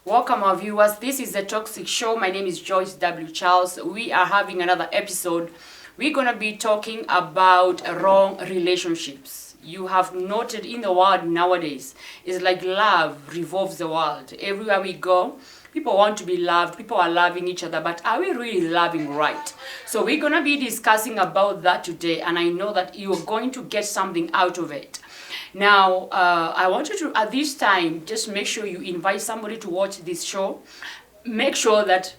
Welcome our viewers, this is The Toxic Show. My name is Joyce Charles. We are having another episode. We're going to be talking about wrong relationships. You have noted in the world nowadays, it's like love revolves the world. Everywhere we go, people want to be loved, people are loving each other, but are we really loving right? So we're going to be discussing about that today, and I know that you're going to get something out of it. Now, I want you to, at this time, just make sure you invite somebody to watch this show. Make sure that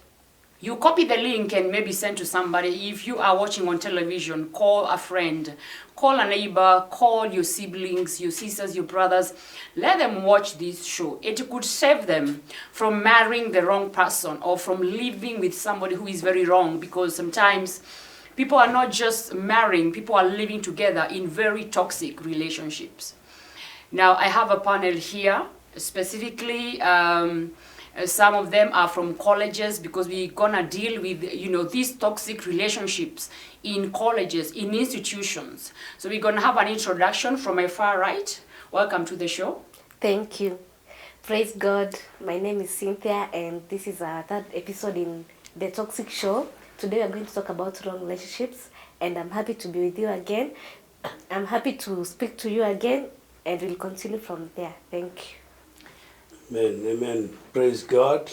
you copy the link and maybe send to somebody. If you are watching on television, call a friend, call a neighbor, call your siblings, your sisters, your brothers. Let them watch this show. It could save them from marrying the wrong person or from living with somebody who is very wrong, because sometimes people are not just marrying, people are living together in very toxic relationships. Now, I have a panel here, specifically, some of them are from colleges, because we're gonna deal with, these toxic relationships in colleges, in institutions. So we're gonna have an introduction from my far right. Welcome to the show. Thank you. Praise God. My name is Cynthia, and this is our third episode in The Toxic Show. Today we're going to talk about wrong relationships, and I'm happy to be with you again. I'm happy to speak to you again, and we'll continue from there. Thank you. Amen. Amen. Praise God.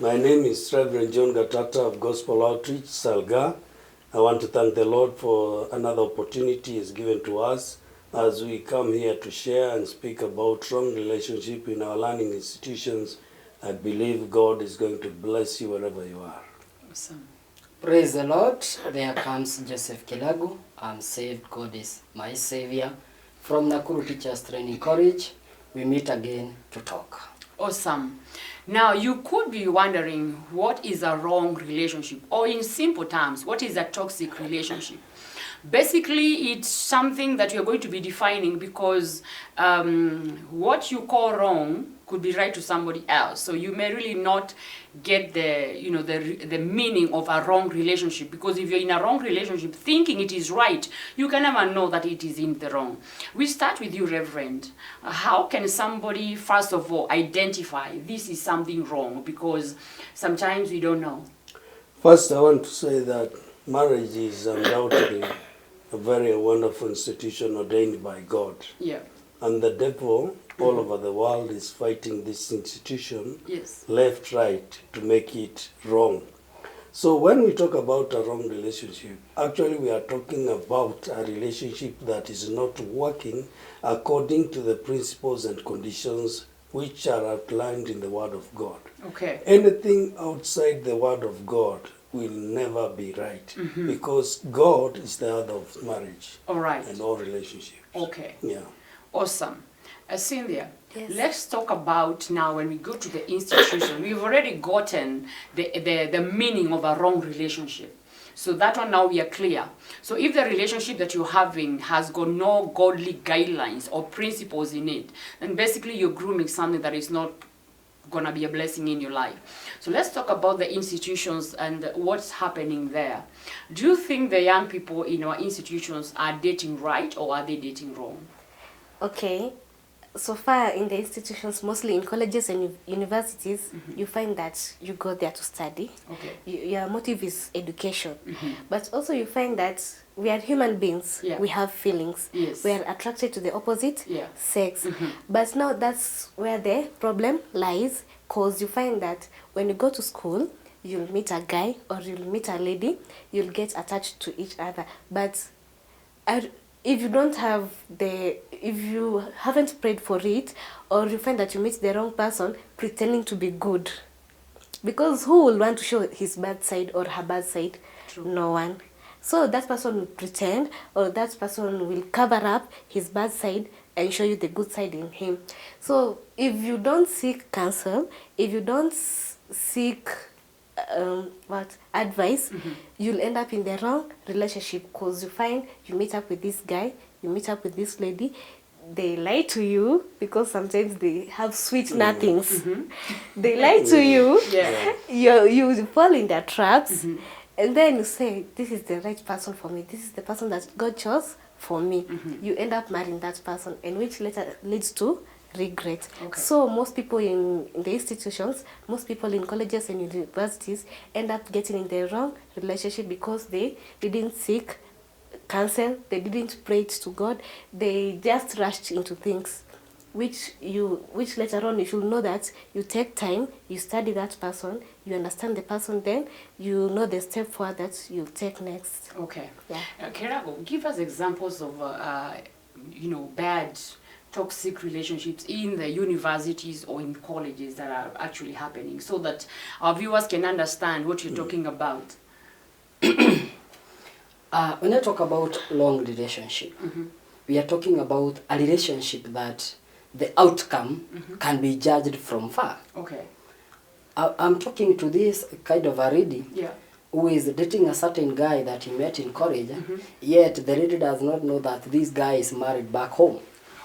My name is Reverend John Gatata of Gospel Outreach, Salga. I want to thank the Lord for another opportunity He's given to us as we come here to share and speak about wrong relationship in our learning institutions. I believe God is going to bless you wherever you are. Awesome. Praise the Lord. There comes Joseph Kilagu. I'm saved. God is my Savior. From Nakuru Teachers Training College, we meet again to talk. Awesome. Now, you could be wondering, what is a wrong relationship? Or in simple terms, what is a toxic relationship? Basically, it's something that you're going to be defining, because what you call wrong could be right to somebody else. So you may really not get the meaning of a wrong relationship, because if you're in a wrong relationship thinking it is right, you can never know that it is in the wrong. We start with you, Reverend. How can somebody, first of all, identify this is something wrong? Because sometimes we don't know. First, I want to say that marriage is undoubtedly a very wonderful institution ordained by God. Yeah. And the devil all over the world is fighting this institution, yes, left, right, to make it wrong. So when we talk about a wrong relationship, actually we are talking about a relationship that is not working according to the principles and conditions which are outlined in the Word of God. Okay. Anything outside the Word of God will never be right, because God is the author of marriage. All right. And all relationships. Okay. Yeah. Awesome. Cynthia, yes, let's talk about now, when we go to the institution, we've already gotten the meaning of a wrong relationship. So that one now we are clear. So if the relationship that you're having has got no godly guidelines or principles in it, then basically you're grooming something that is not going to be a blessing in your life. So let's talk about the institutions and what's happening there. Do you think the young people in our institutions are dating right, or are they dating wrong? Okay. So far in the institutions, mostly in colleges and universities, you find that you go there to study. Okay. Your motive is education. But also you find that we are human beings. Yeah. We have feelings. Yes. We are attracted to the opposite sex. Mm-hmm. But now that's where the problem lies, because you find that when you go to school, you'll meet a guy or you'll meet a lady, you'll get attached to each other. But if you don't have if you haven't prayed for it, or you find that you meet the wrong person pretending to be good, because who will want to show his bad side or her bad side? True. No one. So that person will pretend, or that person will cover up his bad side and show you the good side in him. So if you don't seek counsel, if you don't seek advice, you'll end up in the wrong relationship, because you find you meet up with this guy, you meet up with this lady, they lie to you, because sometimes they have sweet nothings. They lie to you. You fall in their traps, and then you say, this is the right person for me, this is the person that God chose for me. You end up marrying that person, and which later leads to regret. So most people in the institutions, most people in colleges and universities end up getting in the wrong relationship because they didn't seek counsel, they didn't pray to God, they just rushed into things, which later on you should know that you take time, you study that person, you understand the person, then you know the step forward that you take next. Okay. Yeah. Kerago, give us examples of bad toxic relationships in the universities or in colleges that are actually happening, so that our viewers can understand what you're talking about. When I talk about long relationship, we are talking about a relationship that the outcome can be judged from far. Okay. I'm talking to this kind of a lady who is dating a certain guy that he met in college, yet the lady does not know that this guy is married back home.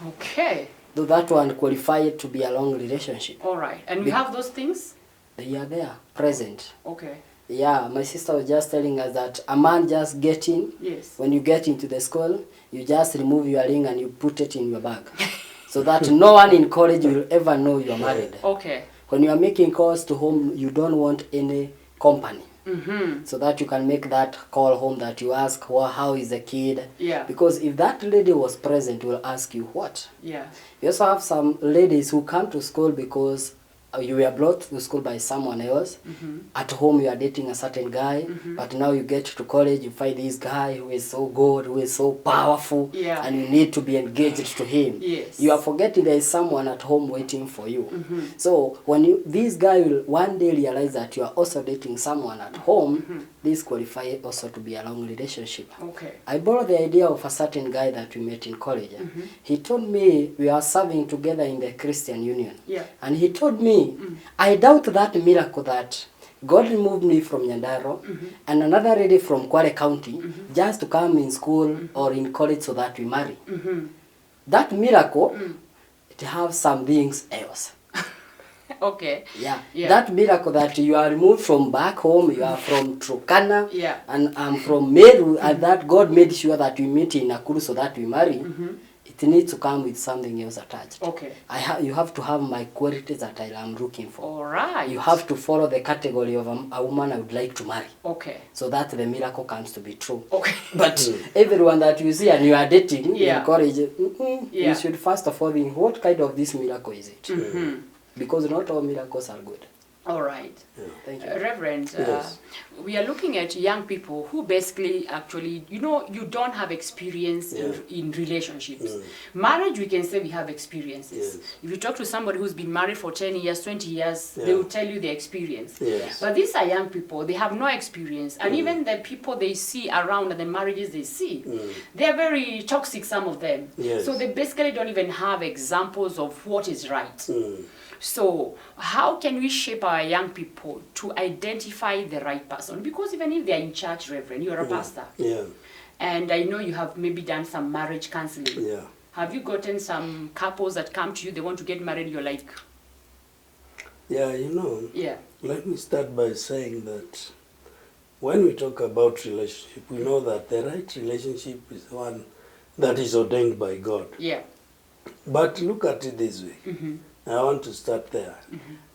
Okay. Though that one qualified to be a long relationship. All right. And we have those things? They are there, present. Okay. Yeah, my sister was just telling us that a man just get in. Yes. When you get into the school, you just remove your ring and you put it in your bag. So that no one in college will ever know you are married. Okay. When you are making calls to home, you don't want any company. So that you can make that call home that you ask, well, how is the kid? Yeah. Because if that lady was present, will ask you what? Yeah. We also have some ladies who come to school because you were brought to school by someone else. At home you are dating a certain guy, but now you get to college, you find this guy who is so good, who is so powerful, and you need to be engaged to him. Yes. You are forgetting there is someone at home waiting for you. So when this guy will one day realize that you are also dating someone at home, this qualifies also to be a long relationship. Okay. I borrowed the idea of a certain guy that we met in college. He told me we are serving together in the Christian Union. Yeah. And he told me, I doubt that miracle that God removed me from Nyandaro and another lady from Kwale County just to come in school or in college so that we marry. That miracle, it has some things else. Okay. Yeah. That miracle that you are removed from back home, you are from Turkana, and I'm from Meru, and that God made sure that we meet in Nakuru so that we marry. It needs to come with something else attached. Okay. You have to have my qualities that I am looking for. All right. You have to follow the category of a woman I would like to marry. Okay. So that the miracle comes to be true. Okay. But everyone that you see and you are dating, encourage, you should first of all think, what kind of this miracle is it? Because not all miracles are good. All right. Thank you. Reverend, we are looking at young people who basically actually, you don't have experience in relationships. Marriage, we can say we have experiences. If you talk to somebody who's been married for 10 years, 20 years, they will tell you their experience. But these are young people, they have no experience. And even the people they see around and the marriages they see, they're very toxic, some of them. So they basically don't even have examples of what is right. So how can we shape our young people to identify the right person? Because even if they're in church, Reverend, you're a pastor. And I know you have maybe done some marriage counseling. Have you gotten some couples that come to you, they want to get married, you're like... Let me start by saying that when we talk about relationship, we know that the right relationship is one that is ordained by God. But look at it this way. I want to start there.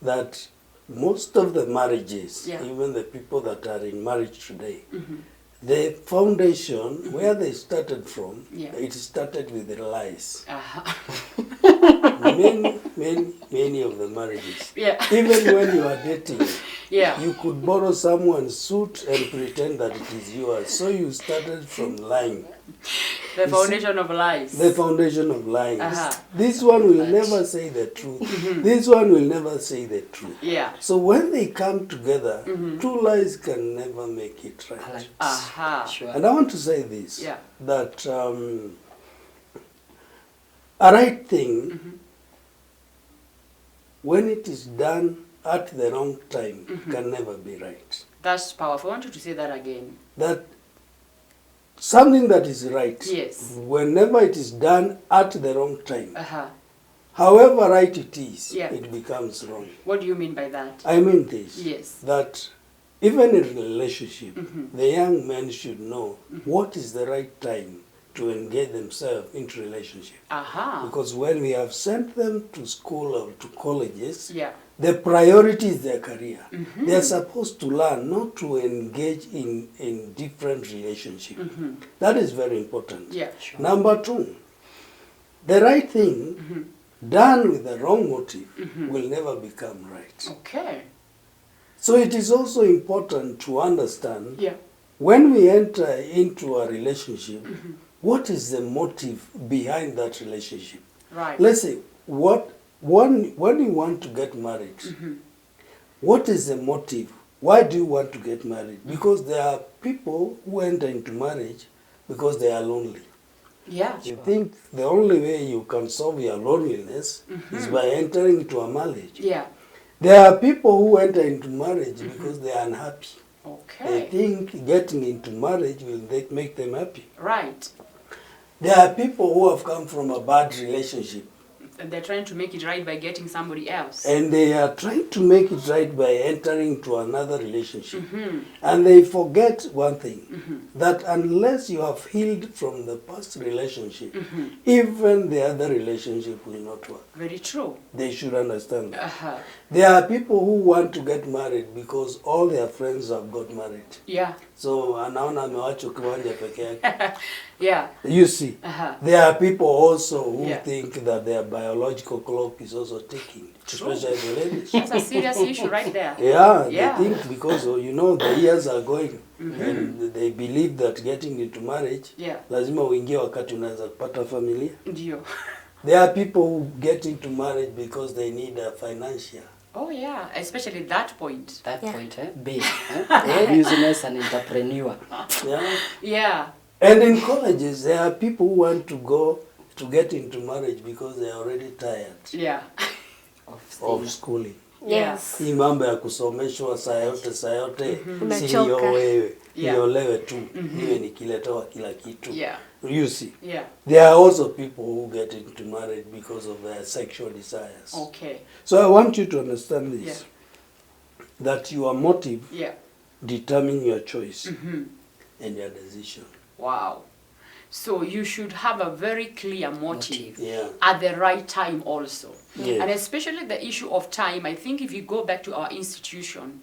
That most of the marriages, even the people that are in marriage today, the foundation, where they started from, it started with the lies. Many of the marriages. Even when you are dating, you could borrow someone's suit and pretend that it is yours. So you started from lying. The foundation of lies. The foundation of lying. This one will never say the truth. This one will never say the truth. So when they come together, two lies can never make it right. And I want to say this, that a right thing, when it is done at the wrong time can never be right. That's powerful. I want you to say that again. That something that is right, Yes. whenever it is done at the wrong time, Uh-huh. however right it is, Yeah. it becomes wrong. What do you mean by that? I mean this, Yes. that even in a relationship, the young men should know what is the right time to engage themselves into relationship. Aha. Because when we have sent them to school or to colleges, Yeah. the priority is their career. They are supposed to learn not to engage in different relationships. That is very important. Yeah, sure. Number two, the right thing done with the wrong motive will never become right. Okay. So it is also important to understand Yeah. when we enter into a relationship, what is the motive behind that relationship? Right. Let's say, when you want to get married, what is the motive? Why do you want to get married? Because there are people who enter into marriage because they are lonely. Yeah. You think the only way you can solve your loneliness is by entering into a marriage. Yeah. There are people who enter into marriage because they are unhappy. They Okay. think getting into marriage will make them happy. Right. There are people who have come from a bad relationship And they're trying to make it right by getting somebody else. and they are trying to make it right by entering into another relationship. And they forget one thing, that unless you have healed from the past relationship, even the other relationship will not work. Very true. They should understand that. Uh-huh. There are people who want to get married because all their friends have got married. Yeah. So anaona amewacha kiwanja peke yake. Yeah. You see, Uh-huh. there are people also who Yeah. think that their biological clock is also ticking, True. especially the ladies. That's a serious issue right there. Yeah, Yeah. they think because the years are going and they believe that getting into marriage Yeah. lazima uingie wakati unaweza kupata familia. Ndio. There are people who get into marriage because they need a financial. Oh yeah, especially that point. That Yeah. point, big. Business and entrepreneur. Yeah. Yeah. And in colleges, there are people who want to get into marriage because they are already tired Yeah. of schooling. Yes. Hii mambo ya kusomeshwa saa yote si Unachoka. hiyo wewe, Yeah. niolewe tu, niwe nikiletewa kila kitu. Yeah. You see, Yeah. there are also people who get into marriage because of their sexual desires. Okay. So I want you to understand this, Yeah. that your motive Yeah. determine your choice and your decision. Wow. So you should have a very clear motive Yeah. at the right time also. Yes. And especially the issue of time, I think if you go back to our institution,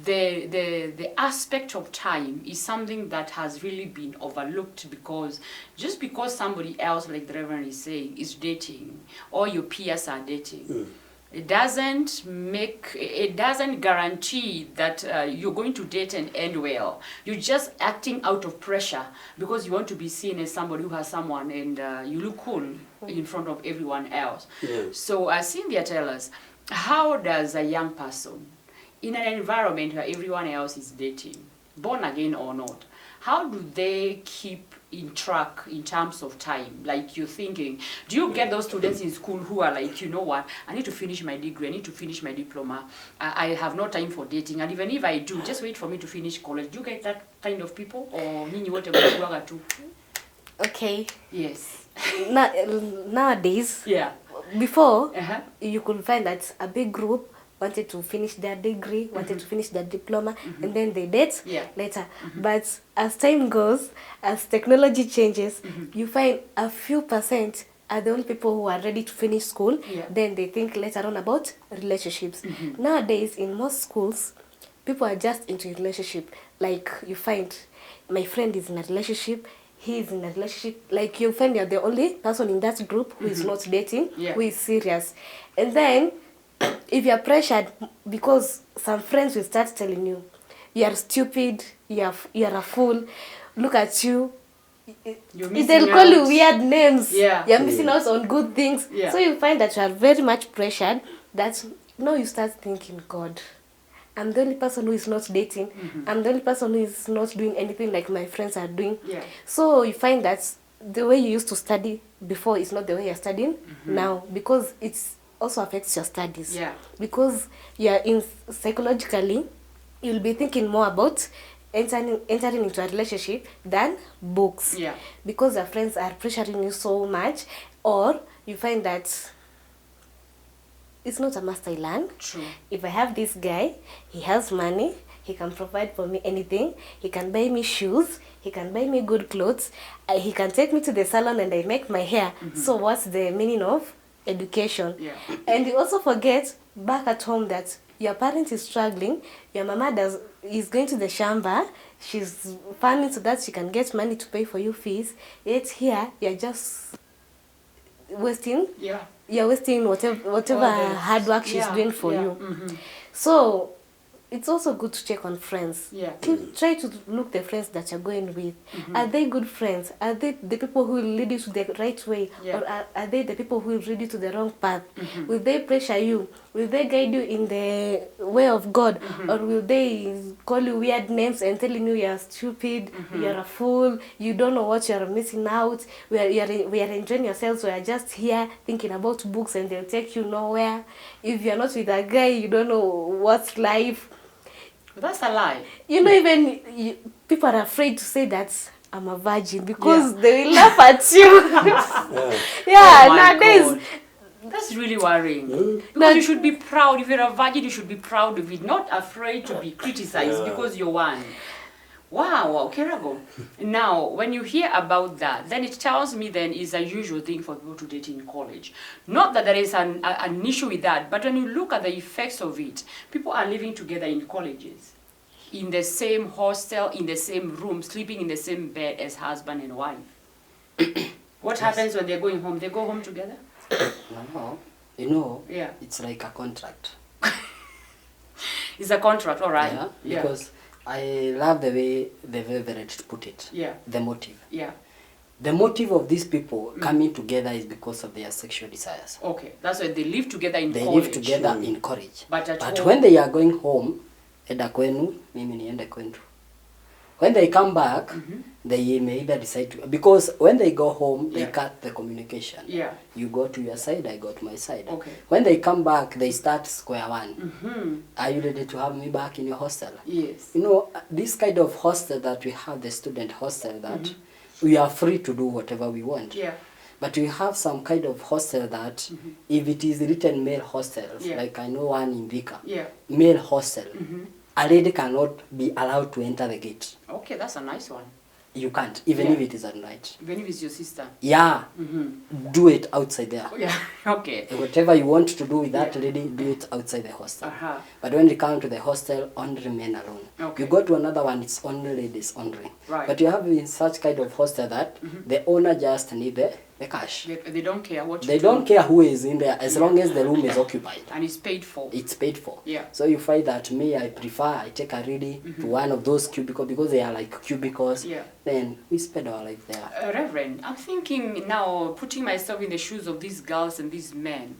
the aspect of time is something that has really been overlooked, because just because somebody else, like the Reverend is saying, is dating, or your peers are dating, it doesn't guarantee that you're going to date and end well. You're just acting out of pressure because you want to be seen as somebody who has someone, and you look cool in front of everyone else. Yes. So Cynthia, tell us, how does a young person in an environment where everyone else is dating, born again or not, how do they keep in track in terms of time? Like, you're thinking, do you get those students in school who are like, you know what, I need to finish my degree, I need to finish my diploma, I have no time for dating, and even if I do, just wait for me to finish college? Do you get that kind of people? Or nyinyi wote mnakuwaga tu? Okay. Yes. Nowadays, Yeah. before, Uh-huh. you could find that a big group wanted to finish their degree, wanted to finish their diploma, and then they date Yeah. later. But as time goes, as technology changes, you find a few percent are the only people who are ready to finish school. Yeah. Then they think later on about relationships. Nowadays, in most schools, people are just into relationship. Like, you find my friend is in a relationship, he is in a relationship. Like, you find you're the only person in that group who is not dating, Yeah. who is serious. And then, if you're pressured, because some friends will start telling you, you are stupid, you are a fool, look at you. You're missing They'll call you out. weird names. Yeah. You're missing out on good things. Yeah. So you find that you are very much pressured, that now you start thinking, God, I'm the only person who is not dating. I'm the only person who is not doing anything like my friends are doing. Yeah. So you find that the way you used to study before is not the way you're studying now, because it's also affects your studies. Yeah. Because you're in psychologically, you'll be thinking more about entering into a relationship than books. Yeah. Because your friends are pressuring you so much, or you find that it's not a must I learn. True. If I have this guy, he has money, he can provide for me anything, he can buy me shoes, he can buy me good clothes, he can take me to the salon and I make my hair. So what's the meaning of education? Yeah. And you also forget back at home that your parent is struggling, your mama is going to the shamba, she's farming so that she can get money to pay for you fees, yet here you're just wasting Yeah. you're wasting whatever All the- hard work she's yeah, doing for yeah, you. So it's also good to check on friends. Yeah. Try to look the friends that you're going with. Are they good friends? Are they the people who will lead you to the right way? Yeah. Or are they the people who will lead you to the wrong path? Will they pressure you? Will they guide you in the way of God? Or will they call you weird names and telling you you're stupid, you're a fool, you don't know what you're missing out, we are enjoying yourselves, we are just here thinking about books and they'll take you nowhere. If you're not with a guy, you don't know what's life. But that's a lie. You know, even people are afraid to say that I'm a virgin because they will laugh at you. Oh my Nowadays. God. That's really worrying. Because you should be proud. If you're a virgin, you should be proud of it. Not afraid to be criticized because you're one. Wow, Kerago. Now, when you hear about that, then it tells me then it's a usual thing for people to date in college. Not that there is an issue with that, but when you look at the effects of it, people are living together in colleges, in the same hostel, in the same room, sleeping in the same bed as husband and wife. What happens when they're going home? They go home together? No, you know, Yeah. it's like a contract. It's a contract, all right. Yeah, because I love the way the Reverend put it. Yeah. The motive. Yeah. The motive of these people coming together is because of their sexual desires. Okay. That's why they live together in They college. live together in college. But at home, when they are going home, enda kwenu, mimi niende kwetu. When they come back, they may either decide to, because when they go home, they cut the communication. Yeah. You go to your side, I go to my side. Okay. When they come back, they start square one. Are you ready to have me back in your hostel? Yes. You know, this kind of hostel that we have, the student hostel, that we are free to do whatever we want. Yeah. But we have some kind of hostel that, if it is written male hostels, like I know one in Vika, male hostel, a lady cannot be allowed to enter the gate. Okay, that's a nice one. You can't, even if it is at night. Even if it's your sister. Yeah, do it outside there. Oh, yeah, okay. Whatever you want to do with that lady, do it outside the hostel. But when you come to the hostel, only men alone. Okay. You go to another one, it's only ladies only. Right. But you have in such kind of hostel that the owner just need the cash. They don't care what you They do. don't care who is in there as long as the room is occupied. And it's paid for. It's paid for. Yeah. So you find that me, I take a lady to one of those cubicles because they are like cubicles. Yeah. Then we spend our life there. Reverend, I'm thinking now, putting myself in the shoes of these girls and these men.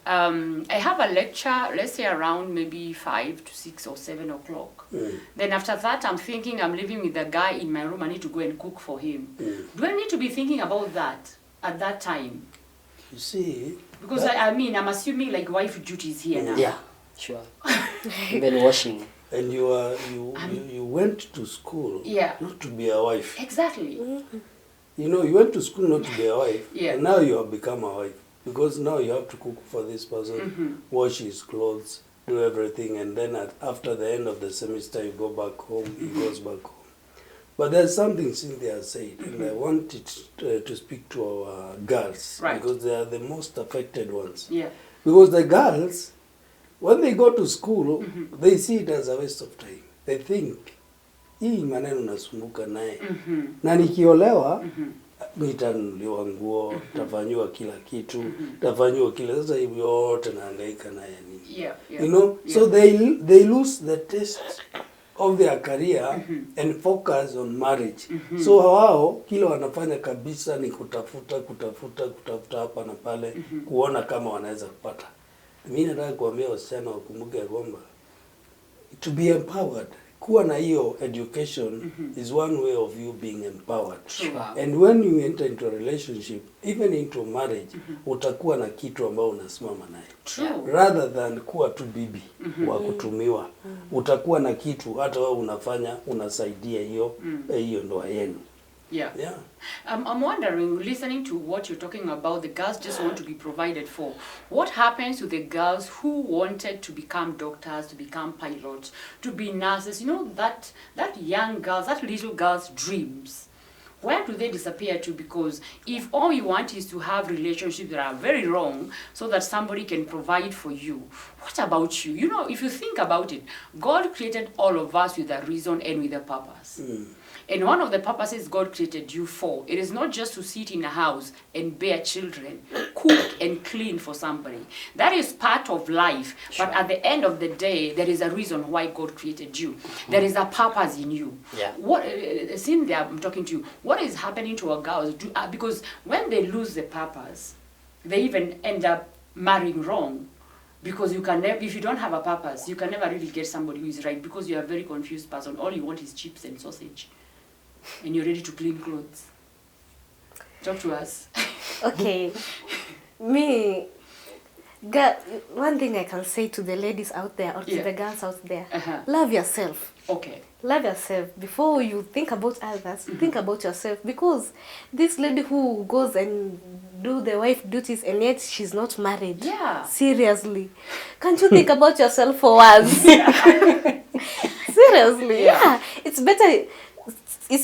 I have a lecture, let's say around maybe 5 to 6 or 7 o'clock. Then after that, I'm thinking I'm living with a guy in my room. I need to go and cook for him. Do I need to be thinking about that at that time? You see, Because I mean, I'm assuming like wife duties here now. Yeah, sure. Even washing. and you went to school not to be a wife. Exactly. You know, you went to school not to be a wife, Yeah. and now you have become a wife. Because now you have to cook for this person, wash his clothes, do everything, and then after the end of the semester you go back home, he goes back home. But there's something Cynthia said, and I wanted to speak to our girls, because they are the most affected ones. Yeah. Because the girls, when they go to school, they see it as a waste of time. They think, hii maneno nasumbuka naye. Na nikiolewa, nitanunuliwa nguo, tafanyiwa kila kitu, tafanyiwa kila, sasa hivi yote nahangaika naye nini. Yeah. You know, so they lose the taste of their career and focus on marriage. So wao kile wanafanya kabisa ni kutafuta hapa na pale, kuona kama wanaweza kupata. Mimi nataka kuambia wasichana wakumbuke kwamba to be empowered, kuwa na hiyo education is one way of you being empowered. Sure. And when you enter into a relationship, even into marriage, utakuwa na kitu ambao unasimama naye. True. Rather than kuwa tu bibi wa kutumiwa, utakuwa na kitu hata wewe unafanya, unasaidia hiyo ndoa yenu. Yeah. Yeah. I'm wondering, listening to what you're talking about, the girls just want to be provided for. What happens to the girls who wanted to become doctors, to become pilots, to be nurses? You know, that young girls, that little girl's dreams. Where do they disappear to? Because if all you want is to have relationships that are very wrong so that somebody can provide for you, what about you? You know, if you think about it, God created all of us with a reason and with a purpose. And one of the purposes God created you for, it is not just to sit in a house and bear children, cook and clean for somebody. That is part of life. But at the end of the day, there is a reason why God created you. There is a purpose in you. Yeah. What, Cynthia, I'm talking to you. What is happening to our girls? Because when they lose the purpose, they even end up marrying wrong. Because you can never, if you don't have a purpose, you can never really get somebody who is right, because you are a very confused person. All you want is chips and sausage. And you're ready to clean clothes. Talk to us. Okay. One thing I can say to the ladies out there or to the girls out there, love yourself. Okay. Love yourself. Before you think about others, think about yourself. Because this lady who goes and do the wife duties and yet she's not married. Yeah. Seriously. Can't you think about yourself for once? Seriously. Yeah. It's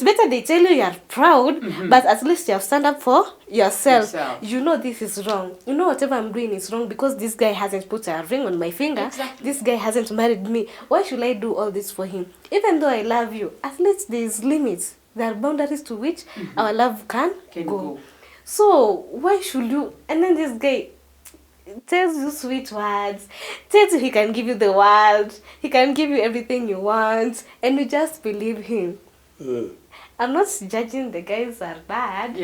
better they tell you are proud, but at least you have stand up for yourself. You know this is wrong. You know whatever I'm doing is wrong because this guy hasn't put a ring on my finger. Exactly. This guy hasn't married me. Why should I do all this for him? Even though I love you, at least there's limits. There are boundaries to which our love can go. So why should you? And then this guy tells you sweet words, tells you he can give you the world, he can give you everything you want, and you just believe him. I'm not judging the guys are bad,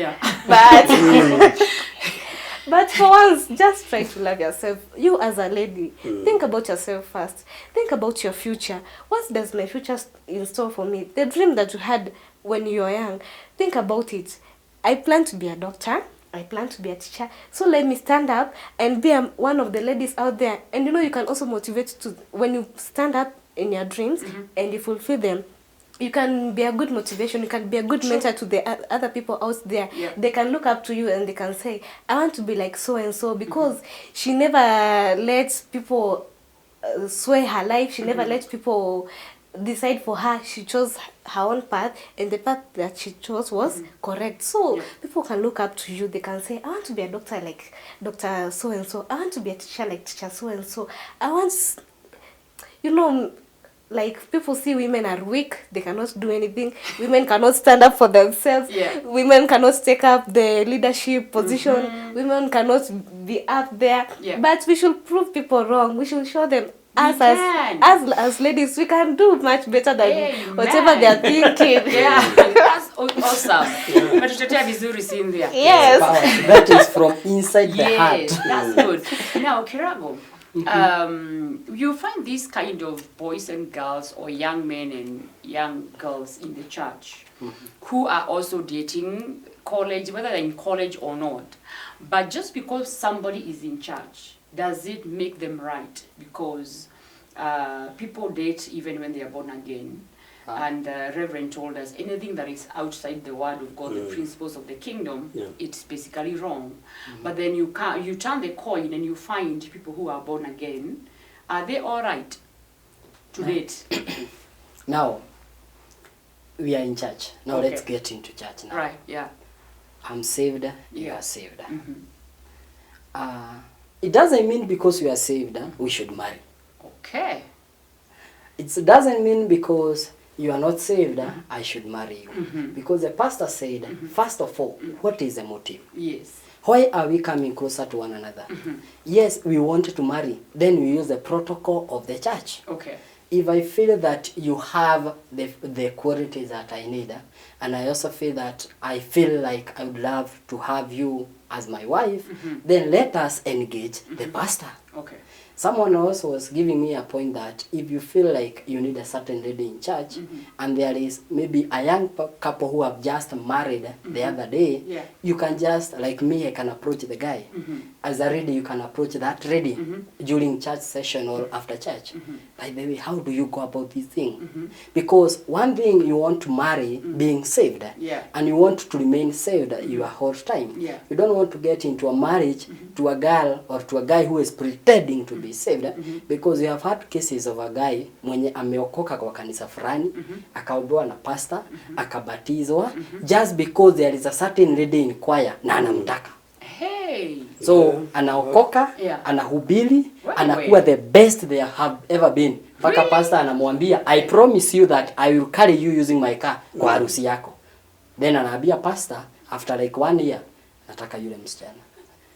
but for once, just try to love yourself. You as a lady, think about yourself first. Think about your future. What does my future in store for me? The dream that you had when you were young, think about it. I plan to be a doctor. I plan to be a teacher. So let me stand up and be one of the ladies out there. And you know, you can also motivate to, when you stand up in your dreams and you fulfill them, you can be a good motivation. You can be a good mentor to the other people out there. Yeah. They can look up to you and they can say, I want to be like so and so, because she never lets people sway her life. She never lets people decide for her. She chose her own path, and the path that she chose was correct. So people can look up to you. They can say, I want to be a doctor like Dr. so and so. I want to be a teacher like teacher so and so. I want, you know, like people see women are weak, they cannot do anything. Women cannot stand up for themselves. Women cannot take up the leadership position. Women cannot be up there. But we should prove people wrong. We should show them as ladies, we can do much better than whatever they are thinking. That's awesome. But tutetea vizuri Cynthia. Yes. That is from inside the heart. That's good. Now, Kirago, you find these kind of boys and girls, or young men and young girls in the church who are also dating college, whether they're in college or not. But just because somebody is in church, does it make them right? Because people date even when they are born again. And Reverend told us anything that is outside the word of God, the principles of the kingdom, it's basically wrong. But then you turn the coin and you find people who are born again. Are they all right to date? Now, we are in church. Now let's get into church now. Right, yeah. I'm saved, you are saved. It doesn't mean because we are saved, we should marry. Okay. It doesn't mean because you are not saved, I should marry you. Because the pastor said, first of all, what is the motive? Yes. Why are we coming closer to one another? Yes, we want to marry. Then we use the protocol of the church. Okay. If I feel that you have the qualities that I need, and I also feel that I feel like I would love to have you as my wife, then let us engage the pastor. Okay. Someone also was giving me a point that if you feel like you need a certain lady in church, and there is maybe a young couple who have just married the other day, you can just, like me, I can approach the guy. As a lady, you can approach that lady during church session or after church. By the way, how do you go about this thing? Because one thing, you want to marry being saved, and you want to remain saved your whole time. You don't want to get into a marriage to a girl or to a guy who is pretending to be saved, because we have had cases of a guy mwenye ameokoka kwa kanisa fulani, akaodoa na pastor, akabatizwa, just because there is a certain lady in choir na anamtaka. So anaokoka, anahubiri, anakuwa the best they have ever been. Paka pastor anamwambia, I promise you that I will carry you using my car kwa harusi yako. Then anaambia pastor, after like 1 year, nataka yule msichana.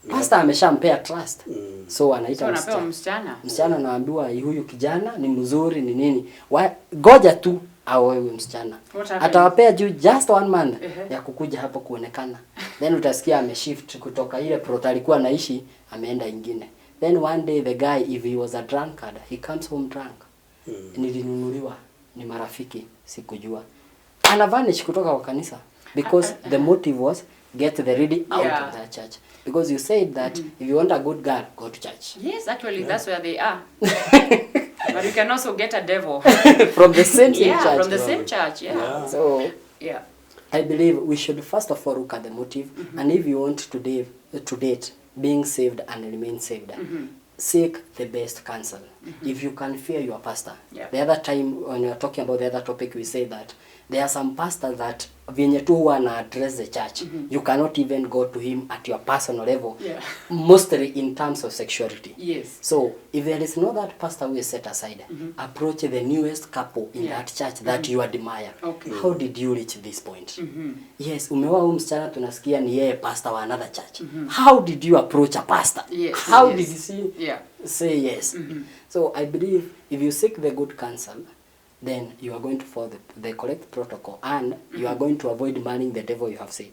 Pastor ameshampea trust. So anaita msichana. Msichana anaambiwa huyu kijana ni mzuri ni nini. Goja tu aoe msichana. Atawapea just 1 month ya kukuja hapo kuonekana. Then utasikia ameshift kutoka ile plot alikuwa anaishi ameenda ingine. Then one day the guy, if he was a drunkard, he comes home drunk. Nilinunuliwa ni marafiki sikujua. Anavanish kutoka kwa kanisa because the motive was get the lady out of that church. Because you said that if you want a good girl, go to church. Yes, actually that's where they are. But you can also get a devil from the same church. From the same church, So I believe we should first of all look at the motive, and if you want to date being saved and remain saved, seek the best counsel. If you can fear your pastor. The other time when we were talking about the other topic, we say that there are some pastors that venye tu huwa na address the church, you cannot even go to him at your personal level, mostly in terms of sexuality. So if there is no that pastor who is set aside, approach the newest couple in that church that you admire. How did you reach this point? Yes, umeoa huyu msichana tunasikia ni yeye pastor wa another church. How did you approach a pastor? How did you say yes? So I believe if you seek the good counsel, then you are going to follow the correct protocol, and you are going to avoid marrying the devil you have said.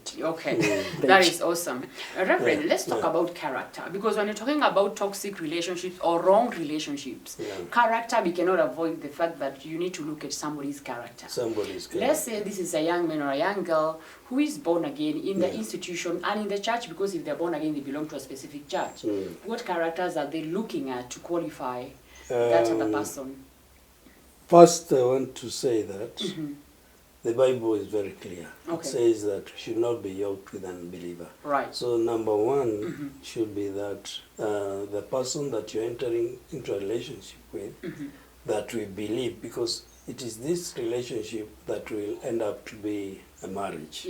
That is awesome. Reverend, let's talk about character, because when you're talking about toxic relationships or wrong relationships, character, we cannot avoid the fact that you need to look at somebody's character. Let's say this is a young man or a young girl who is born again in the institution and in the church, because if they're born again, they belong to a specific church. What characters are they looking at to qualify that other person? First, I want to say that the Bible is very clear. It says that you should not be yoked with an unbeliever. So number one should be that the person that you're entering into a relationship with, that we believe, because it is this relationship that will end up to be a marriage.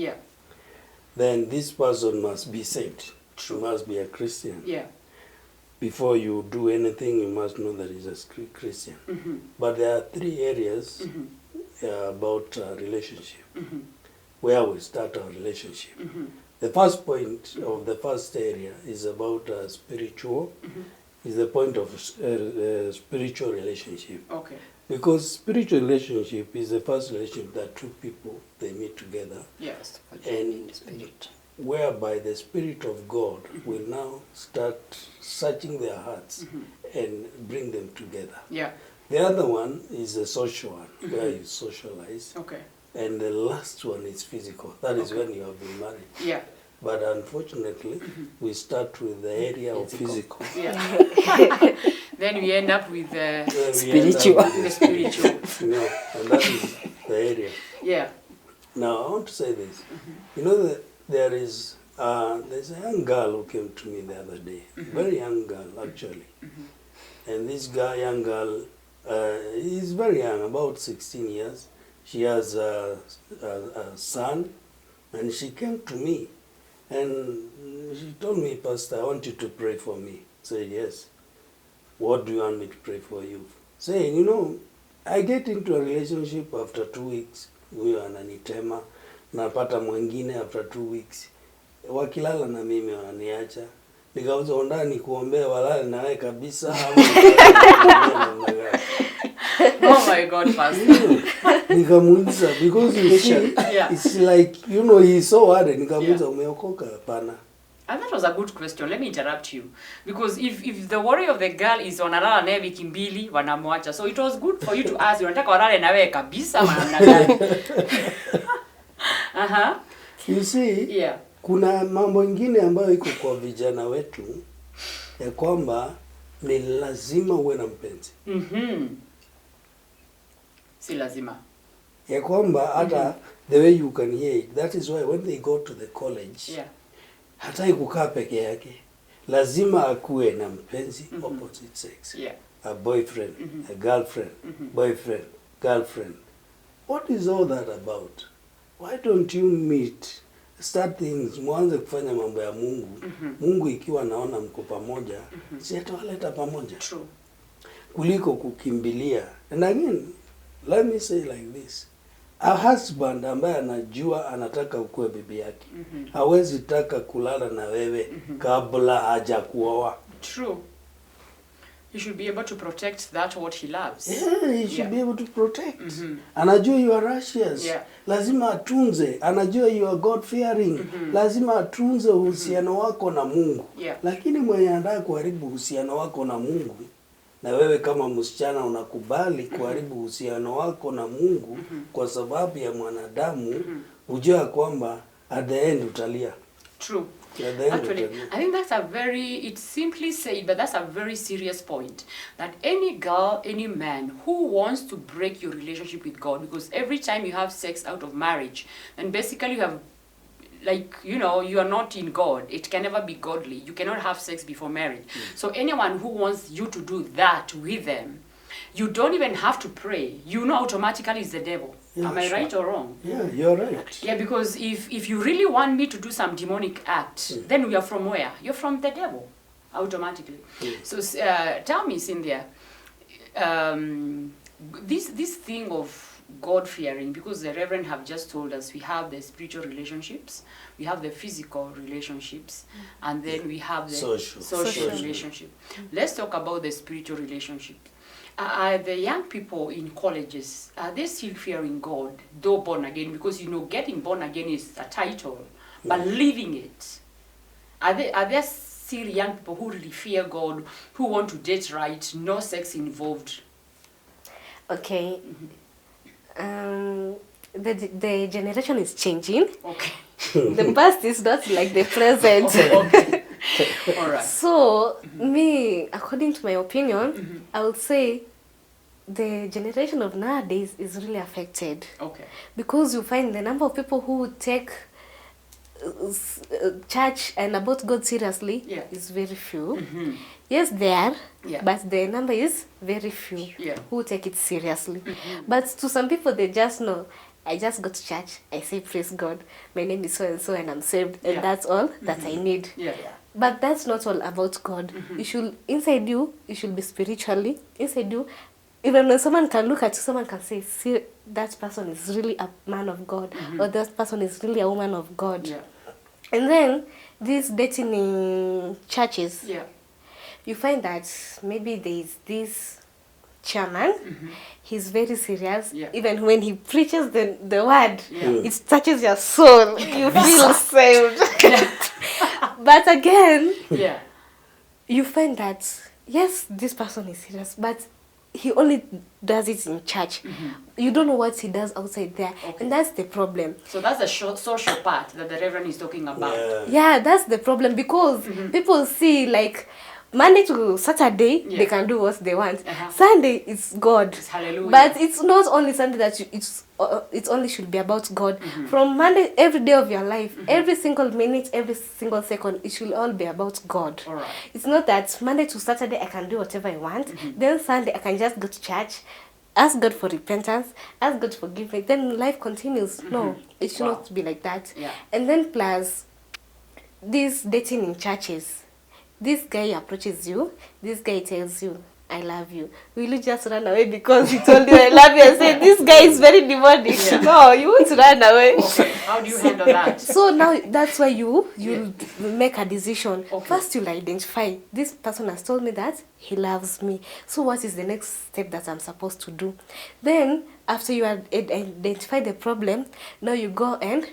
Then this person must be saved. She must be a Christian. Before you do anything, you must know that he's a Christian. But there are 3 areas about relationship, where we start our relationship. The first point of the first area is about spiritual, is the point of spiritual relationship. Because spiritual relationship is the first relationship that 2 people, they meet together. And in the spirit, whereby the Spirit of God will now start searching their hearts and bring them together. The other one is a social one, where you socialize. And the last one is physical. That is when you have been married. But unfortunately, we start with the area of physical. Then we end up with the spiritual. And that is the area. Now, I want to say this. You know that there's a young girl who came to me the other day, very young girl actually, and this young girl is very young, about 16 years. She has a son, and she came to me, and she told me, Pastor, I want you to pray for me. I said, yes. What do you want me to pray for you? Saying, you know, I get into a relationship after 2 weeks, huyo ananitema, napata mwingine after 2 weeks. Wakilala na mimi wananiacha. Nikauza ondani kuombea walale na wewe kabisa. Oh my God, Pastor. Nikamuuliza, because you see, it's like, you know, he's so worried. Nikamuuliza, umeokoka? Hapana. And that was a good question. Let me interrupt you. Because if the worry of the girl is wanalala naye wiki mbili wanamwacha. So it was good for you to ask, unataka walale na wewe kabisa ama namna gani? You see, Yeah. kuna mambo ingine ambayo iko kwa vijana wetu ya kwamba ni lazima uwe na mpenzi. Si lazima. Ya kwamba hata the way you can hear it, that is why when they go to the college, Yeah. hata kukaa peke yake, lazima akuwe na mpenzi opposite sex. Yeah. A boyfriend, a girlfriend, boyfriend, girlfriend. What is all that about? Why don't you meet, start things, mwanze kufanya mambo ya Mungu. Mungu ikiwa naona mko pamoja, si atawaleta pamoja. True. Kuliko kukimbilia. And again, let me say like this. A husband ambaye anajua anataka ukue bibi yake, hawezi taka kulala na wewe kabla hajakuoa. True. You should be able to protect that what he loves. Yeah, he should be able to protect. Anajua you are righteous. Yeah. Lazima atunze. Anajua you are God fearing. Lazima atunze uhusiano wako na Mungu. Yeah. Lakini mwenye anataka kuharibu uhusiano wako na Mungu, na wewe kama msichana unakubali kuharibu uhusiano wako na Mungu kwa sababu ya mwanadamu, ujua kwamba at the end utalia. True. At the end Actually, utalia. I think that's a very, it's simply said, but that's a very serious point. That any girl, any man who wants to break your relationship with God, because every time you have sex out of marriage, then basically you have, like, you know, you are not in God. It can never be godly. You cannot have sex before marriage. So anyone who wants you to do that with them, you don't even have to pray. You know automatically it's the devil. Yeah, Am I sure. right or wrong? Yeah, you're right. Yeah, because if you really want me to do some demonic act, then we are from where? You're from the devil, automatically. So tell me, Cynthia, this thing of God fearing, because the Reverend have just told us we have the spiritual relationships, we have the physical relationships, and then we have the social relationship. Let's talk about the spiritual relationship. Are the young people in colleges, are they still fearing God, though born again? Because, you know, getting born again is a title, but living it. Are there still young people who really fear God, who want to date right, no sex involved? Okay. The generation is changing. Okay. The past is not like the present. Okay. All right. So, me, according to my opinion, I would say the generation of nowadays is really affected. Okay. Because you find the number of people who take church and about God seriously is very few. Yes, they are, but the number is very few who take it seriously. But to some people, they just know, I just go to church, I say praise God, my name is so and so and I'm saved, and that's all that I need. But that's not all about God. You should, inside you should be spiritually, inside you, even when someone can look at you, someone can say, see, that person is really a man of God, or that person is really a woman of God. And then, these dating in churches, you find that maybe there is this chairman, he's very serious. Even when he preaches the word, it touches your soul. You feel saved. But again, you find that, yes, this person is serious, but he only does it in church. You don't know what he does outside there. And that's the problem. So that's the social part that the Reverend is talking about. Yeah, that's the problem, because people see, like, Monday to Saturday, they can do what they want. Sunday, it's God. It's hallelujah. But it's not only Sunday that it only should be about God. From Monday, every day of your life, every single minute, every single second, it should all be about God. All right. It's not that Monday to Saturday, I can do whatever I want. Then Sunday, I can just go to church, ask God for repentance, ask God for forgiveness. Then life continues. No, it should not be like that. And then plus, this dating in churches. This guy approaches you, this guy tells you, I love you. Will you just run away because he told you I love you and say, this guy is very demonic? No, you won't run away. How do you handle that? So now that's why you'll make a decision. First you'll identify, this person has told me that he loves me. So what is the next step that I'm supposed to do? Then after you identify the problem, now you go and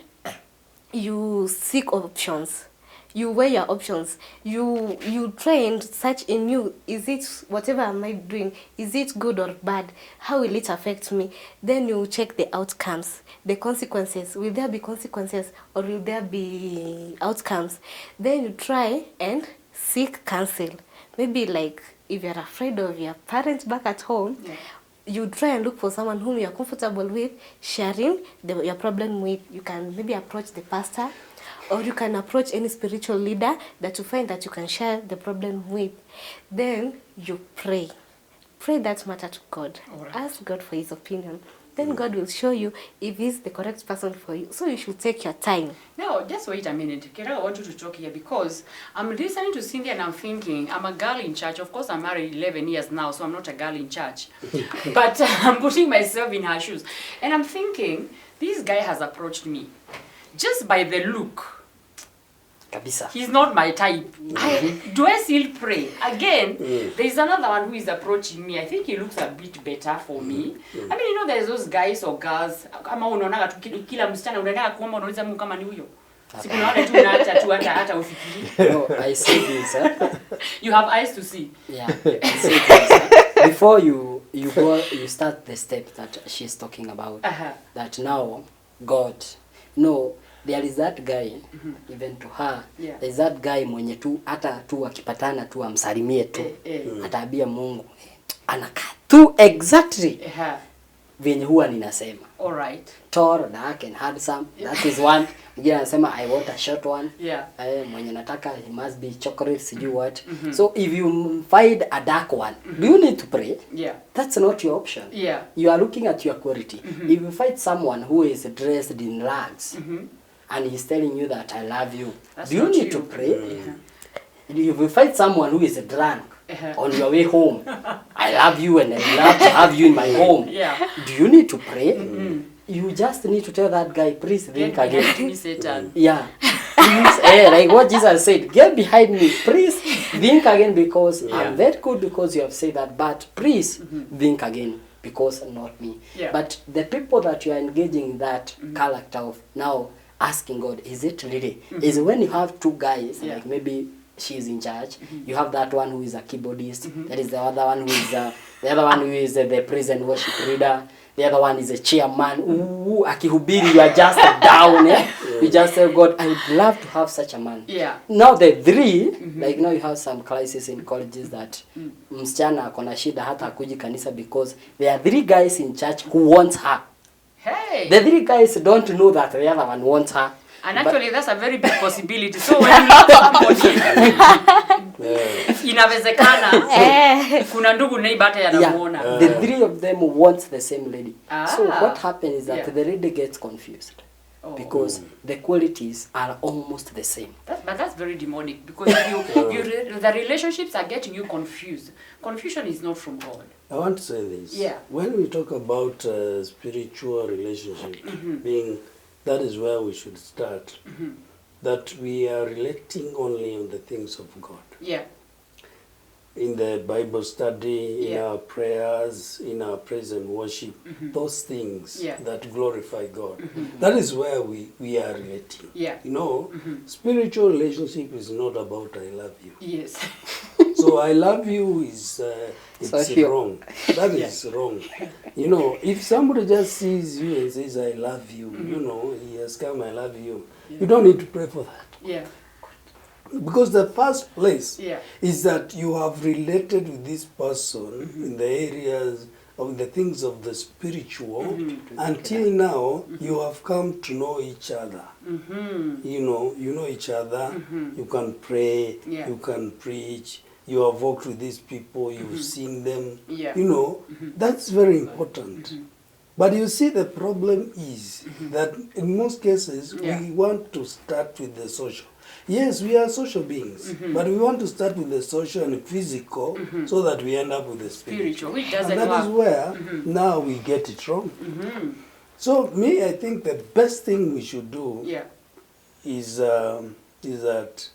you seek options. You weigh your options. You try and search in you. Is it, whatever am I doing, is it good or bad? How will it affect me? Then you check the outcomes, the consequences. Will there be consequences or will there be outcomes? Then you try and seek counsel. Maybe like if you're afraid of your parents back at home, you try and look for someone whom you're comfortable with sharing your problem with. You can maybe approach the pastor, or you can approach any spiritual leader that you find that you can share the problem with. Then you pray. Pray that matter to God. Alright. Ask God for his opinion. Then God will show you if he's the correct person for you. So you should take your time. Now, just wait a minute. Kira, I want you to talk here because I'm listening to Cindy and I'm thinking, I'm a girl in church. Of course, I'm married 11 years now, so I'm not a girl in church. But I'm putting myself in her shoes. And I'm thinking, this guy has approached me. Just by the look, Kabisa. he's not my type. Do I still pray? Again, there is another one who is approaching me. I think he looks a bit better for me. I mean, you know, there's those guys or girls. Kama unaonaga tu kila msichana unaenda kuomba unauliza Mungu kama ni huyo. Siku naona tu unaacha tu hata ufikiri. No, I say this. You have eyes to see. Yeah, I say this. Before you go, you start the step that she's talking about. That now, God, no. There is that guy, even to her, there is that guy mwenye tu, hata tu akipatana tu amsalimie tu, ataambia Mungu, anakaa tu exactly venye huwa ninasema. Alright. Tall, dark and handsome, that is one. Mwingine anasema I want a short one. Mwenye nataka he must be chocolate, sijui what. So if you find a dark one, do you need to pray? That's not your option. You are looking at your quality. If you find someone who is dressed in rags, and he's telling you that I love you, do you need to pray? If you find someone who is drunk on your way home, I love you and I love to have you in my home, do you need to pray? You just need to tell that guy, please think again. Satan. Please, like what Jesus said, get behind me, please think again, because I'm that good because you have said that, but please think again, because not me. But the people that you are engaging in that character of now, asking God, is it really? Is when you have two guys, like maybe she's in charge, you have that one who is a keyboardist, there is the other one who is the praise and worship leader, the other one is a chairman. Ooh, akihubiri, you are just down. You just say, God, I would love to have such a man. Now the three, like now you have some crisis in colleges that msichana akona shida hata akuji kanisa because there are three guys in church who want her. The three guys don't know that the other one wants her. And actually, that's a very big possibility. So when you love somebody, inawezekana kuna ndugu neighbor hata yanamuona. The three of them want the same lady. So what happens is that the lady gets confused because the qualities are almost the same. But that's very demonic because the relationships are getting you confused. Confusion is not from God. I want to say this. When we talk about spiritual relationship, being that is where we should start. That we are relating only on the things of God. In the Bible study, in our prayers, in our praise and worship, those things that glorify God. That is where we are relating. You know, spiritual relationship is not about I love you. So I love you is it's wrong. That is wrong. You know, if somebody just sees you and says I love you, you know, he has come, I love you. You don't need to pray for that. Because the first place is that you have related with this person in the areas of the things of the spiritual. Until now, you have come to know each other. You know each other. You can pray. You can preach. You have worked with these people. You've seen them. You know, that's very important. But you see, the problem is that in most cases, we want to start with the social. Yes, we are social beings, but we want to start with the social and physical so that we end up with the spiritual. Which doesn't and that work. is where now we get it wrong. So me, I think the best thing we should do is that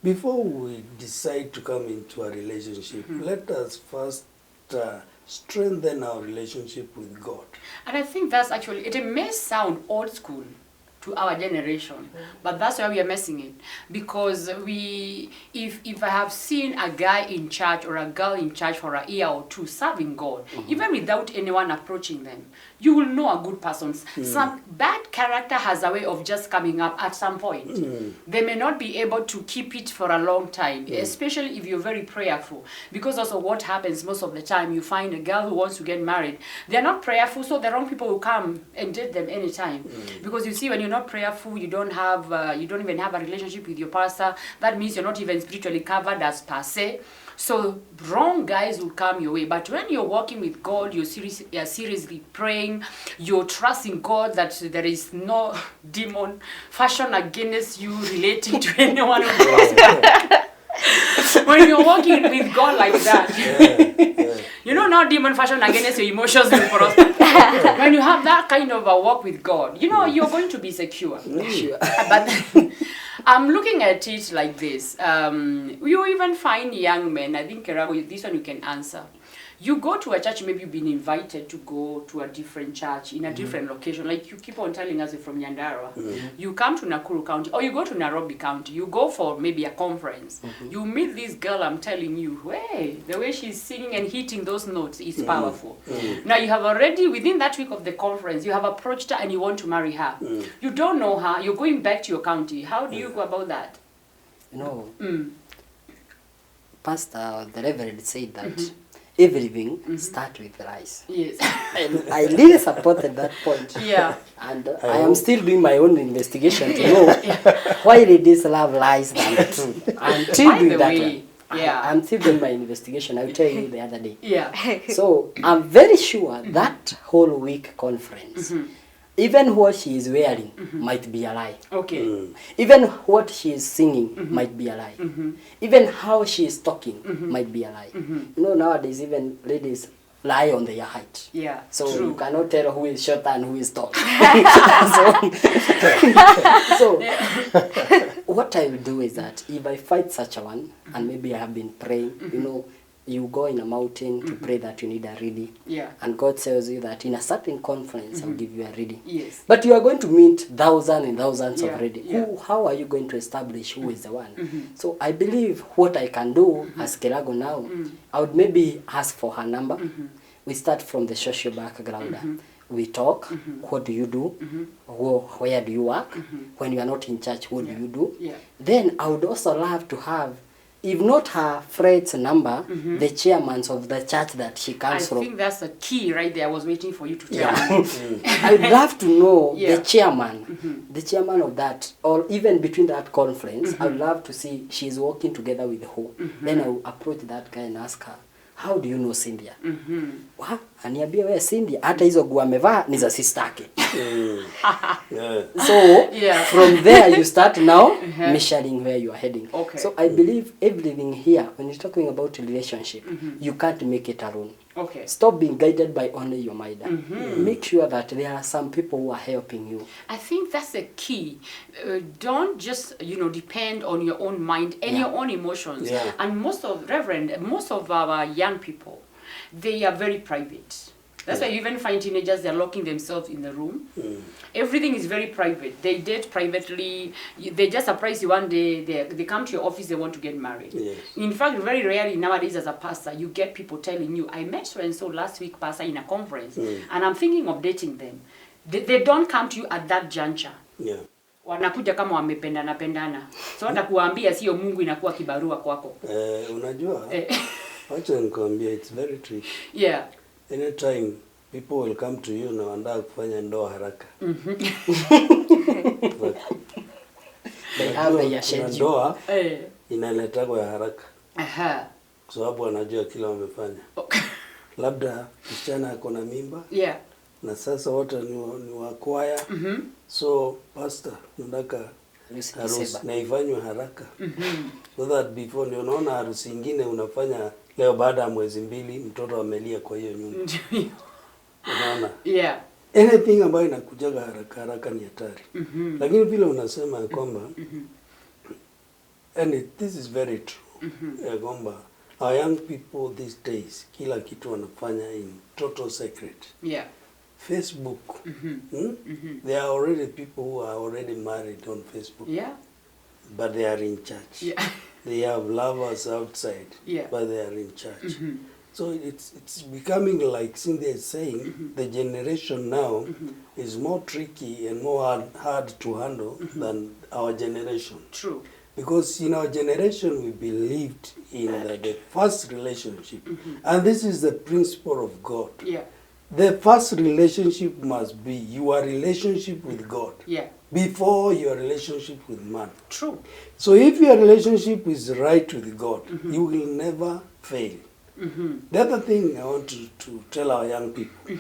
before we decide to come into a relationship, let us first strengthen our relationship with God. And I think that's actually, it may sound old school, to our generation. But that's why we are messing it. Because if I have seen a guy in church or a girl in church for a year or two serving God, even without anyone approaching them, you will know a good person. Some bad character has a way of just coming up at some point. They may not be able to keep it for a long time, especially if you're very prayerful. Because also what happens most of the time, you find a girl who wants to get married, they're not prayerful, so the wrong people will come and date them anytime. Because you see, when you're not prayerful, you don't even have a relationship with your pastor. That means you're not even spiritually covered as per se. So wrong guys will come your way. But when you're walking with God, you're seriously praying, you're trusting God that there is no demon fashion against you relating to anyone else. When you're walking with God like that, you know, no demon fashion against your emotions will prosper. When you have that kind of a walk with God, you know, you're going to be secure. But I'm looking at it like this. You even find young men, I think, Kerago, this one you can answer. You go to a church, maybe you've been invited to go to a different church in a different location. Like you keep on telling us you're from Nyandarua. You come to Nakuru County or you go to Nairobi County. You go for maybe a conference. You meet this girl, I'm telling you, hey, the way she's singing and hitting those notes is powerful. Now you have already, within that week of the conference, you have approached her and you want to marry her. You don't know her. You're going back to your county. How do you go about that? You know, Pastor, the Reverend said that everything start with lies. Yes. And I really supported that point. Yeah. And I am still doing my own investigation to know why ladies love lies than the truth. I'm still doing that one. Yeah. I'm still doing my investigation. I'll tell you the other day. Yeah. So I'm very sure that whole week conference, even what she is wearing might be a lie. Okay. Even what she is singing might be a lie. Even how she is talking might be a lie. You know, nowadays even ladies lie on their height. Yeah. So true. you cannot tell who is short and who is tall. so what I will do is that if I fight such a one, and maybe I have been praying, you know, you go in a mountain to pray that you need a ready. Yeah. And God tells you that in a certain conference, I'll give you a ready. Yes. But you are going to meet thousands and thousands of ready. Yeah. How are you going to establish who is the one? So I believe what I can do as Kelago now, I would maybe ask for her number. We start from the social background. We talk. What do you do? Where do you work? When you are not in church, what do you do? Yeah. Then I would also love to have, if not her friend's number, the chairmans of the church that she comes from. I think that's a key right there. I was waiting for you to tell me. I would love to know the chairman of that, or even between that conference, I would love to see she's working together with who. Then I will approach that guy and ask her, how do you know Cynthia? Aniambia wewe Cynthia, hata hizo nguo amevaa ni za sister yake. So from there you start now measuring where you are heading. Okay. So I believe everything here, when you're talking about relationship, you can't make it alone. Okay. Stop being guided by only your mind. Make sure that there are some people who are helping you. I think that's the key. Don't just, depend on your own mind and your own emotions. Yeah. And most of our young people, they are very private. That's why you even find teenagers, they're locking themselves in the room. Everything is very private. They date privately. They just surprise you one day. They come to your office, they want to get married. Yes. In fact, very rarely nowadays as a pastor, you get people telling you, I met so-and-so last week, pastor, in a conference, and I'm thinking of dating them. They don't come to you at that juncture. Yeah. Wanakuja kama wamependana. So watakuambia sio Mungu, inakuwa kibarua kwako. Unajua, wacha nikwambia, it's very tricky. Yeah. Anytime people will come to you na wanataka kufanya ndoa haraka. They have their schedule. Ndoa inaleta kwa haraka. Aha. Kwa sababu wanajua kila wamefanya. Labda msichana ako na mimba. Yeah. Na sasa wote ni wa kwaya. So pastor nataka harusi na ifanywe haraka. So that before ndio unaona harusi nyingine unafanya leo, baada ya mwezi mbili mtoto amelia kwa hiyo nyumba. Unaona? Yeah. Anything ambayo inakujaga haraka ni hatari. Lakini vile unasema kwamba and this is very true. Kwamba our young people these days kila kitu wanafanya in total secret. Yeah. Facebook. There are already people who are already married on Facebook. Yeah. But they are in church. Yeah. They have lovers outside. Yeah. But they are in church. So it's becoming like Cindy is saying, the generation now is more tricky and more hard to handle than our generation. True. Because in our generation we believed in the first relationship. And this is the principle of God. Yeah. The first relationship must be your relationship with God. Yeah. Before your relationship with man. True. So if your relationship is right with God, you will never fail. The other thing I want to tell our young people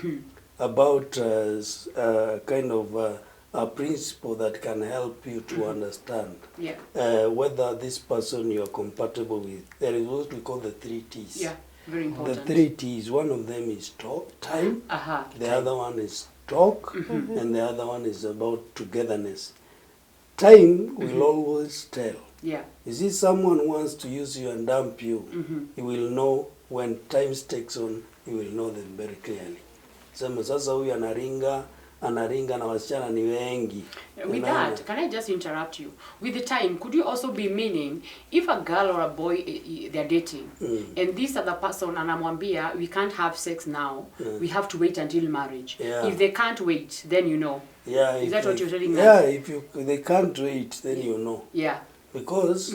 about kind of a principle that can help you to understand whether this person you are compatible with. There is what we call the 3 T's. Yeah, very important. The 3 T's, one of them is time, the other one is talk, and the other one is about togetherness. Time will always tell. Yeah. You see, someone wants to use you and dump you, you will know when time takes on, you will know them very clearly. Sasa huyu anaringa na wasichana ni wengi. With that, can I just interrupt you? With the time, could you also be meaning, if a girl or a boy, they're dating, and this other person, anamwambia, we can't have sex now, we have to wait until marriage. Yeah. If they can't wait, then you know. Yeah, is that what you're telling them? Yeah, us? if they can't wait, then you know. Yeah. Because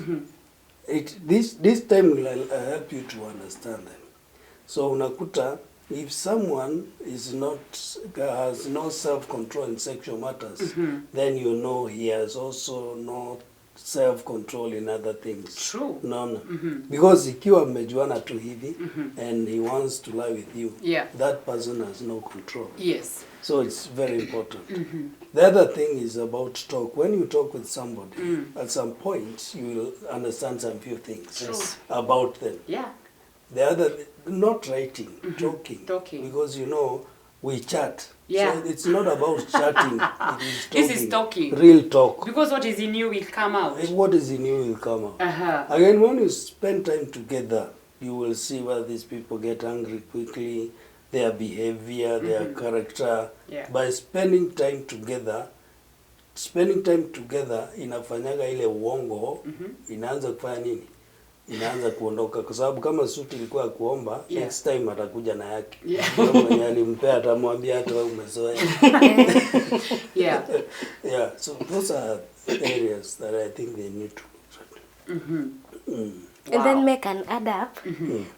this time will help you to understand them. So unakuta, if someone is has no self-control in sexual matters, then you know he has also no self-control in other things. True. No. Because ikiwa mmejuana tu hivi and he wants to lie with you, that person has no control. Yes. So it's very important. The other thing is about talk. When you talk with somebody, at some point you will understand some few things about them. Yeah. The other, not writing, talking. Because, you know, we chat. Yeah. So it's not about chatting. It is talking. This is talking. Real talk. Because what is in you will come out. What is in you will come out. Again, when you spend time together, you will see whether these people get angry quickly, their behavior, their character. Yeah. By spending time together inafanyaga ile uongo, inaanza kufanya nini? Inaanza kuondoka kwa sababu kama suti ilikuwa kuomba, next time atakuja na yake. Mwenye alimpea atamwambia hata wewe umezoea. Yeah, so those are areas that I think they need to look at. And then make an add up.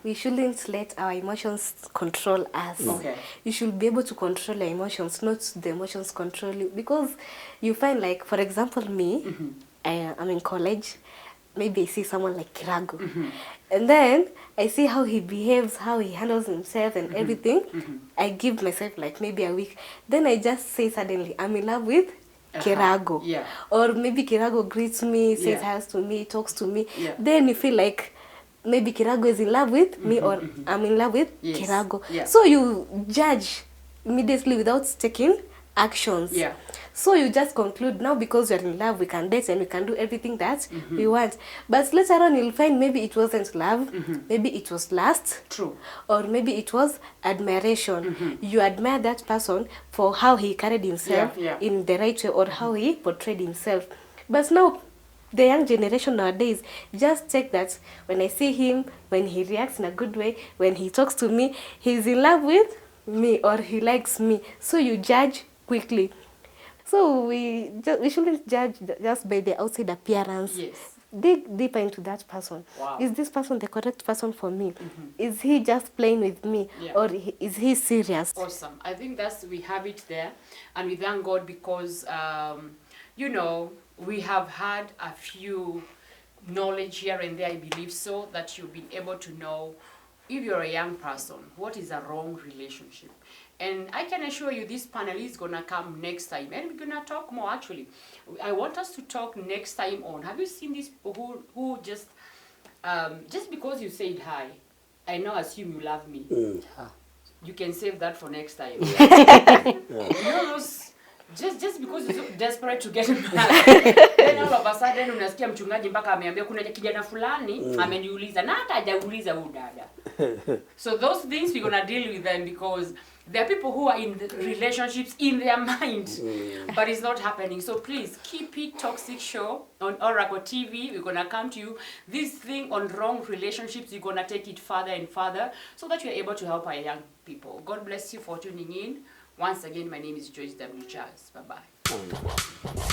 We shouldn't let our emotions control us. Okay. You should be able to control your emotions, not the emotions control you. Because you find, like, for example, me, I'm in college. Maybe I see someone like Kirago. And then I see how he behaves, how he handles himself and everything. I give myself like maybe a week. Then I just say suddenly, I'm in love with Kirago. Yeah. Or maybe Kirago greets me, says hi to me, talks to me. Then you feel like maybe Kirago is in love with me or I'm in love with Kirago. So you judge immediately without taking actions. Yeah. So you just conclude, now because you're in love, we can date and we can do everything that we want. But later on, you'll find maybe it wasn't love, maybe it was lust. True. Or maybe it was admiration. You admire that person for how he carried himself in the right way or how he portrayed himself. But now, the young generation nowadays just take that when I see him, when he reacts in a good way, when he talks to me, he's in love with me or he likes me. So you judge quickly. So we shouldn't judge just by the outside appearance. Yes. Dig deeper into that person. Wow. Is this person the correct person for me? Is he just playing with me? Or is he serious? Awesome. I think we have it there. And we thank God because, you know, we have had a few knowledge here and there, I believe so, that you've been able to know, if you're a young person, what is a wrong relationship. And I can assure you this panel is going to come next time. And we're going to talk more, actually. I want us to talk next time on. Have you seen these people who just because you said hi, I now assume you love me. You can save that for next time. Just because you're so desperate to get married. Then all of a sudden unasikia mchungaji mpaka ameambia kuna kijana fulani ameniuliza na hata hajauliza huyu dada. So those things we're gonna deal with them, because there are people who are in the relationships in their mind, but it's not happening. So please keep it Toxic Show on Oracle TV. We're gonna come to you. This thing on wrong relationships, you're gonna take it further and further so that you're able to help our young people. God bless you for tuning in. Once again, my name is Joyce W. Charles. Bye bye.